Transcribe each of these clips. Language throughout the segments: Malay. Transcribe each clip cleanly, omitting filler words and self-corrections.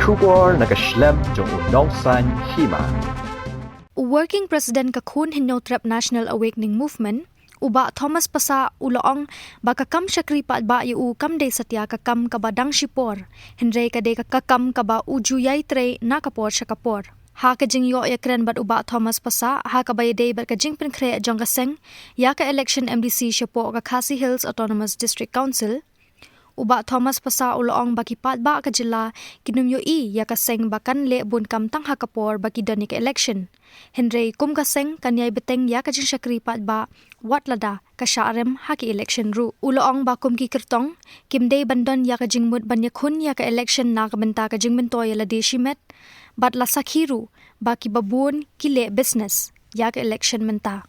Shubor nakaslem jong unongsan hima. Working President kakun Hinotrap National Awakening Movement uba Thomas Pasa uloong bakakam syakri pat ba yu kam de satya kakam kabadang shipor henre kade kakam kaba ujuyai tre nakapor syakapor ha kajing yo yakren bat uba Thomas Pasa ha kabay de bat kajing penkre jong kaseng ya ka election MDC syapo ka Khasi Hills Autonomous District Council uba Thomas Pasa uloong baki pat ba ka jila kinumyo ya kaseng bakan le bun kam tang hakapor baki dani ka election henry kum kaseng kanyai beteng ya kajing syakri pat ba wat lada ka syarem haki election ru uloong ba kum ki kertong kimdei bandon ya kajing mut banya khun ya ka election na ka benta kajing mentoy la deshimet bat la sakhiru baki babun kile business ya ka election menta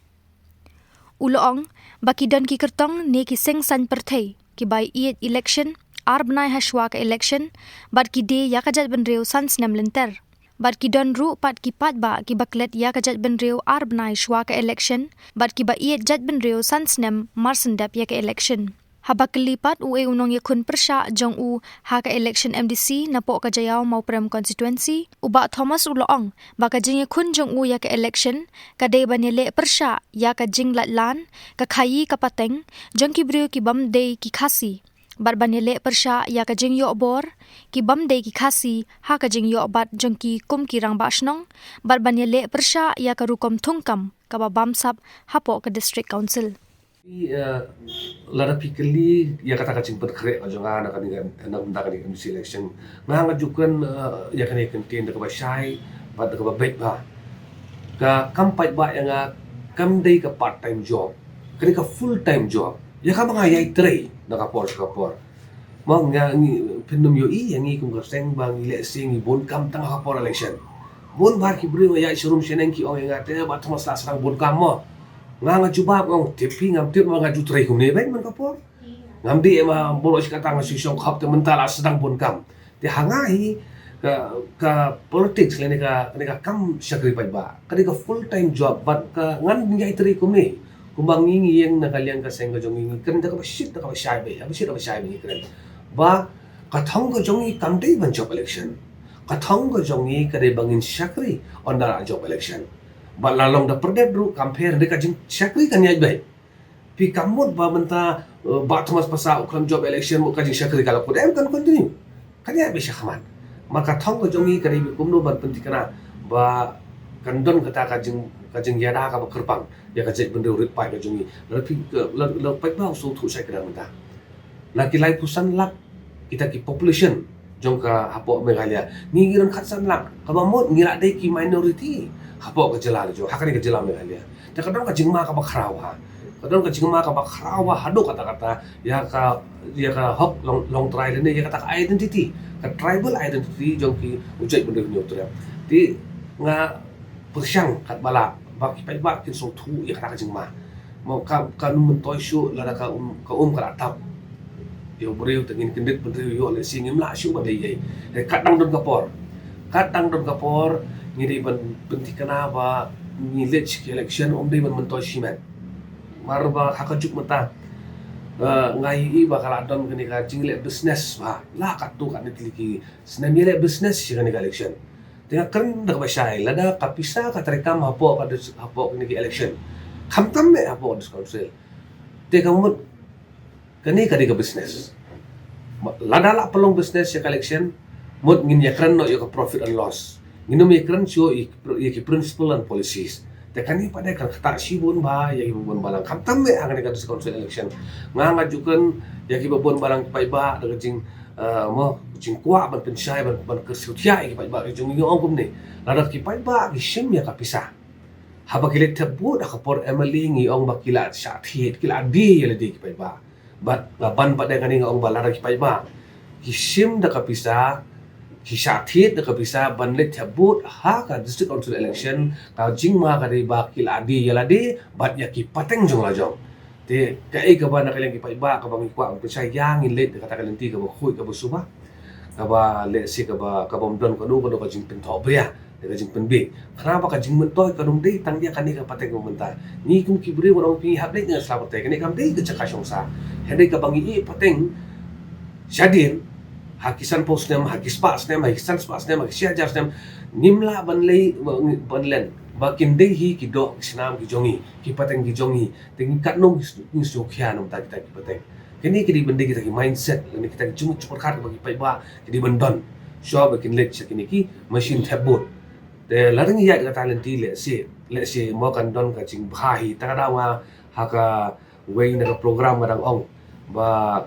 uloong baki don ki kertong ne ki seng san perthei ki bai iet election arbnai hashwa ka election bat ki de ya kajat benreu sans nam lenter bat ki don ru pat ki pat ba ki baklet ya kajat benreu arbnai shwa ka election bat ki ba iet jat benreu sans nam marsendap ya ka election habak lipat ue unong ya kun persha jong u ha ka election MDC na po ka jayaw mau prem constituency uba Thomas uloong baka jing ya kun jong u ya ka election ka de banile persha ya ka jing latlan ka khayi ka pateng jong ki breu ki bam de ki khasi bat banile persha ya ka jing yo bor ki bam de ki khasi ha ka jing yo bat jong ki kum ki rang basnong bat banile persha ya ka rukom thungkam ka ba bam sap hapo ka district council lara pikirli ya kata kacing perkere ajonga nak ni MDC election nga ngajukan ya kan ikan ka basai bat ka babet ba ka kampai ba yang kam day ka part time job kani ka full time job ya ka mga yai tre nakapor mo nga pinum yo yang kung kaseng bang ile sing bon kam tang kapor election bon ba ki bri ya showroom sheneng ki ong nga te ba thomas la sarang bon kam mo nga jubab ngong tipi ngam tip nga jutre kumne baik man kapor ngam di ma bolos kata nga sisong khap te mentala sedang pun kam te hangai ka politics le ka kam syakri pai ba ka full time job but ka ngan ngai tri kumne kumbang ngi yang nakaliang ka seng ka jong ngi kren ka shit ka shai be ka shai be kren ba ka thong ka jong ngi kam dei ban job election ka thong ka jong ngi ka de bangin syakri on da job election ba lalong da perdet ru compare de kajing syakri kan yai bai pi kamut ba menta ba Thomas Pasa ukram job election mo kajing syakri kala ko dem kan continue kan yai be syakman maka thong ko jongi kari kumno ban pentikana ba kandon kata kajing yada ka ba kerpang ya kajek bende urit pai ka jongi la pai ba so thu sai kra menta la kilai pusan lak kita ki population jong ka hapo Meghalaya ngiran khatsan lak ka ba mot ngira dai ki minority hapo ka jela jo hakani ka jela Meghalaya ta kadon ka jingma ka ba khrawa kadon ka jingma ka ba khrawa hado kata ya ka hok long trial ni ya kata identity ka tribal identity jong ki ujai benda ni utra ti nga persyang kat bala baki pai ba kin so thu ya kata ka jingma mau ka mentoy syu la ka ka atap yo breu tengin kendit bendeu yo le singim la syu ba dei kadang don kapor ngiri ban pentikana ba ngilech election dei ban mentoy shiman marba hakajuk mata ngai bakal adon kini ka jingle business ba la katu kan tiliki senamile business si kani election tengah keren dak basai lada kapisa ka terekam hapo kini election khamtam me hapo dis council te kamu kani ka business lada la pelong business si election mut ngin ya keren no yo ka profit and loss nginum ya keren sio ki principle and policies tekani pada kan kata sibun ba ya ibu bon balang kamtam me angani ka council election nga ngajukan ya ki bon balang pai ba da jing mo jing kwa ban pensai ban kersutia ki pai ba jung yo ongkum ni lada ki pai ba ki sim ya kapisa haba kilet tabu da kapor emily ngi ong ba kila syathet kila di ya di ki pai ba bat ban pada ngani ong ba lada ki pai ba ki sim da kapisa hisathet da kabisa banlet thabut ha ka district council election ka jingma ka de bakil adi yalade bat ya ki pateng jong la jong te ka e ka ba na kaleng ki pa iba ka bang kwa pa sai yang in let ka ta kalenti ka ba khoi ka ba suba ka ba le si ka ba bom don ka no ka jing pen tho ya de ka jing pen bi kenapa ka jing men toy ka dum de tang dia kan ni ka pateng ko menta ni kum ki bri warong pi hab de nga slabat te ka ni kam de ka chaka shong sa hede ka bang i pateng shadin hakisan post nem hakispa nem hakisan spa nem hakisia jar nem nimla banlen bakin dei hi ki do snam ki jongi ki pateng ki jongi tengi katnong ni sokhya nam ta kita ki pateng kini kidi bende kita ki mindset ni kita ki cuma cepat khat bagi pai ba kidi bandon so bakin lek kini ki machine tabot de laring ya ka talenti le se mo kan don ka ching bhahi ta da wa haka wei na program madang ong ba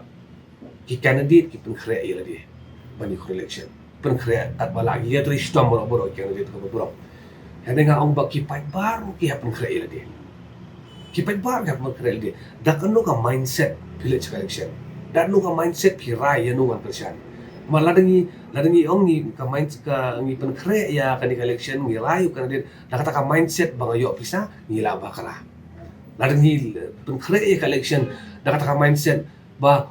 ki candidate ki pun khre ila di bani election pun khre tat bala ya tri stom boro candidate ko boro hande nga ong ba ki pai baru ki hapun khre ila di ki pai baru ki hapun khre ila di da kan no ka mindset village election da no ka mindset pi rai ya no kan persian maladangi ong ni ka mindset ka ngi pun khre ya kan election ngi rai kan di da kata ka mindset bang yo pisa ngi la bakala ladangi pun khre ya election da kata ka mindset ba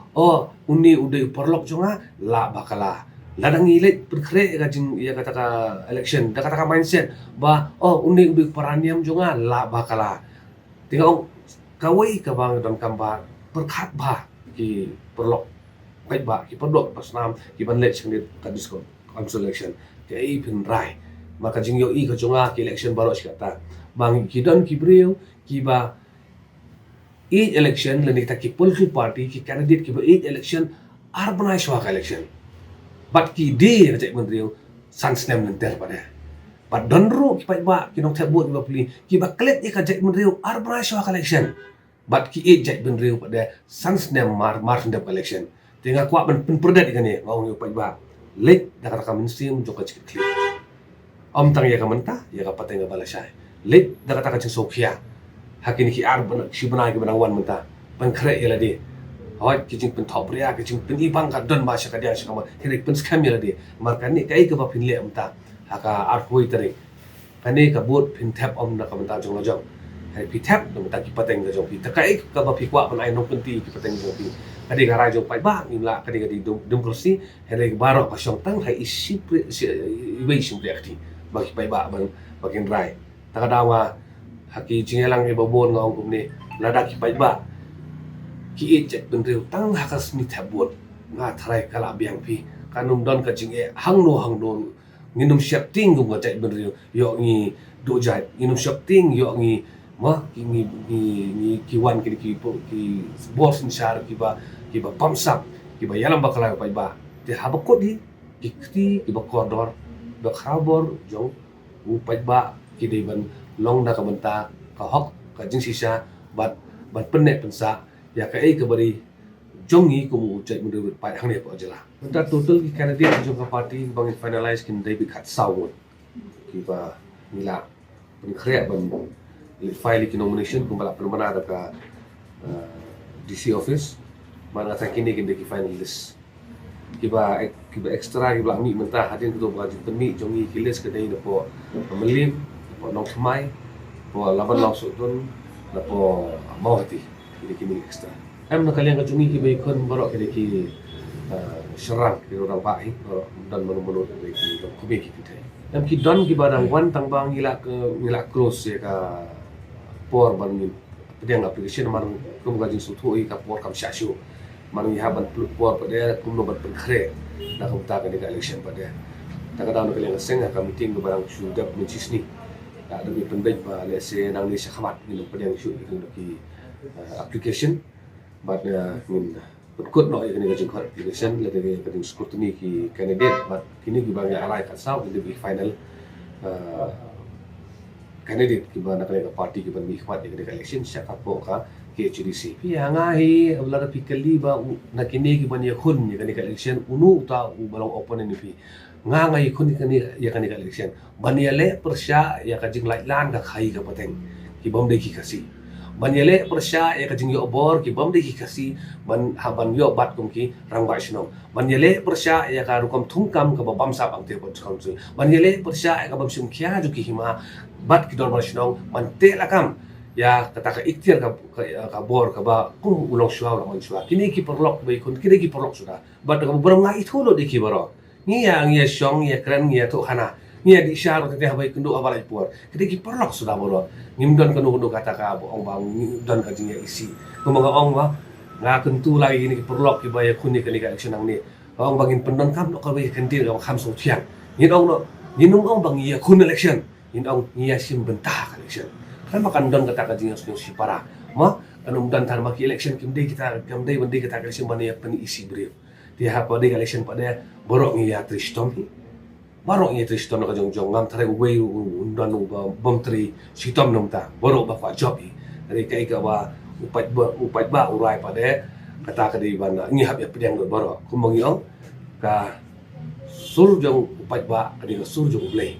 uni udah perlok jonga la bakala ladang ile perkre ka jing ya kata ka election da kata ka mindset ba uni udah peraniam jonga la bakala tinggal kawai ka bang don kamba perkhat ba ki perlok pai ba ki perdok pasnam ki ban lek sing ka diskon council election ke ai pin rai maka jing yo i ka jonga ki election baro kata bang ki don ki breu ki ba each election lani ta ki political party ki candidate ki each election urbanized wa election but ki de ra menteri sans nem lenter pada but donro ki pai ba ki nong thabut ba pli ki ba klet ka menteri urbanized wa election but ki each menteri pada sans nem mar ndap election tinga kwa ben perdet kan ni ngau pai ba lek da kata ministry mun joka cik kli om tang ya ka menta ya ka patenga balasai lek da kata ka cik sokhia hakini ki arban si banai ki banang wan menta pan khre ila di hoi ki jing pen thop ria ki jing pen ibang ka don ba sha ka dia sha ma kini pen skam ila di mar kan ni kai ka ba pin le menta haka art hoi tari kani ka bot pin tap om na ka menta jong lo jong hai pi tap no menta ki pateng ka jong pi ta kai ka ba pi kwa ban ai no pen ti ki pateng jong pi kadi ka ra jong pai ba ni la kadi ka di demokrasi hai baro ka shong tang hai isi wei sim reakti ba ki pai ba ban bakin rai ta ka dawa haki jingelang e babon ngong kum ni lada ki pai ba ki e jet ben reu tang hakas ni thabot nga thrai kala biang pi kanum don ka jing e hang no nginum syap ting gum ka jet ben reu yo ngi do jai nginum syap ting yo ngi ma ki ngi ki wan ki bos insar ki ba pamsap ki ba yalam bakala pai ba te habakot di ki ba koridor ba khabor jong u pai ba ki de ban long da ka benta ka hok ka jing sisa bat penek pensa ya ka ai ka bari jongi ko mu cai mu de pai hang ne po jela benta total ki candidate jo ka party bang finalize kin dai bi khat saw ki ba nila ben khre ban file ki nomination ko bala permana da ka DC office mana ta kini kin de ki finalist ki ba extra ki ba mi menta hadin ko ba jin temi jongi ki list ka dai da po melim po nong semai po laban law sutun na po mawati kini extra em na kalian ka jungi ki bay kon baro ki serang ki orang bai dan manu ki kubi ki kitai em ki don ki barang wan tang bang ngila cross ya ka por ban ni pedang application man kum ga jing sutu i ka por kam syasyu man ni haban por pada kum no ban khre na kum ta ka ni election pada ta ka daun kalian seng ka meeting ke barang sudah mencis ni ada bi pendek ba le se nang ni sakhamat ni pedang syu ki application but min kut no ini ka jing application le de ka jing scrutiny ki candidate but kini ki bang alai ka saw de bi final candidate ki ba na ka party ki ban bi khwat de ka election sya ka po ka ki HDC pi anga hi abla pikali ba na kini ki ban ya khun ni ka election unu ta u balong opponent ni pi nga ngai khun ni ya ka election baniale persya ya ka jing lai lan ka khai ka pateng ki bom de ki kasi banyele persya ya ka jing yo bor ki bom de ki kasi ban haban yo bat kum ki rang ba sino banyele persya ya ka rukom thungkam ka bam sa bang te bot council banyele persya ya ka bam sim kya ju ki hima bat ki dor ba sino man te lakam ya kata ka ikhtiar ka bor ka ba kum ulong shwa ulong shwa kini ki perlok ba ikun kini ki perlok sudah bat ka bram ngai thulo de ki baro ni ya shong ya kran ya to khana ni di syar ka te habai kundu abalai por kini ki perlok sudah baro ngimdon kanu kata ka ong bang don ka jing isi kumaga ong ba nga kentu lagi ni ki perlok ki ba ya kun ni ka election ang ni Ông bangin pendon kam no kawe kantin ka kam so thiang. Yin ông no yin ông bang ya kun election. Yin ông ya sim bentah election. Kan makan don kata ka jingas no si para. Ma kanum dan tan maki election kimdei kita kimdei bandi kita election bani ya pani isi brief. Dia ha pada election pada borok ni ya tristom. Borok ni tristom ka jong jong ngam thare we undan bom tri sitom nom ta. Borok ba kwa job ni. Dari kai ka ba upat ba urai pada kata ka di bana ni hab ya pedang dot borok. Kumongi ong ka sur jong upat ba ka di sur jong blai.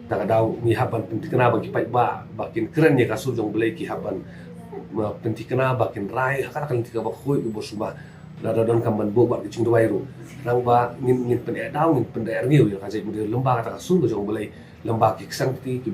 Tak ada ni haban penting kena bagi pai ba bakin keren ya kasur jong blai ki haban penting kena bakin rai akan tika ba khoi bu suma da don kamban bo ba ki chung doi ru nang ba ngin pen daw ngin pen der ngiu ya ka jai mu lembah kata kasur jong blai lembah ki sang ti ki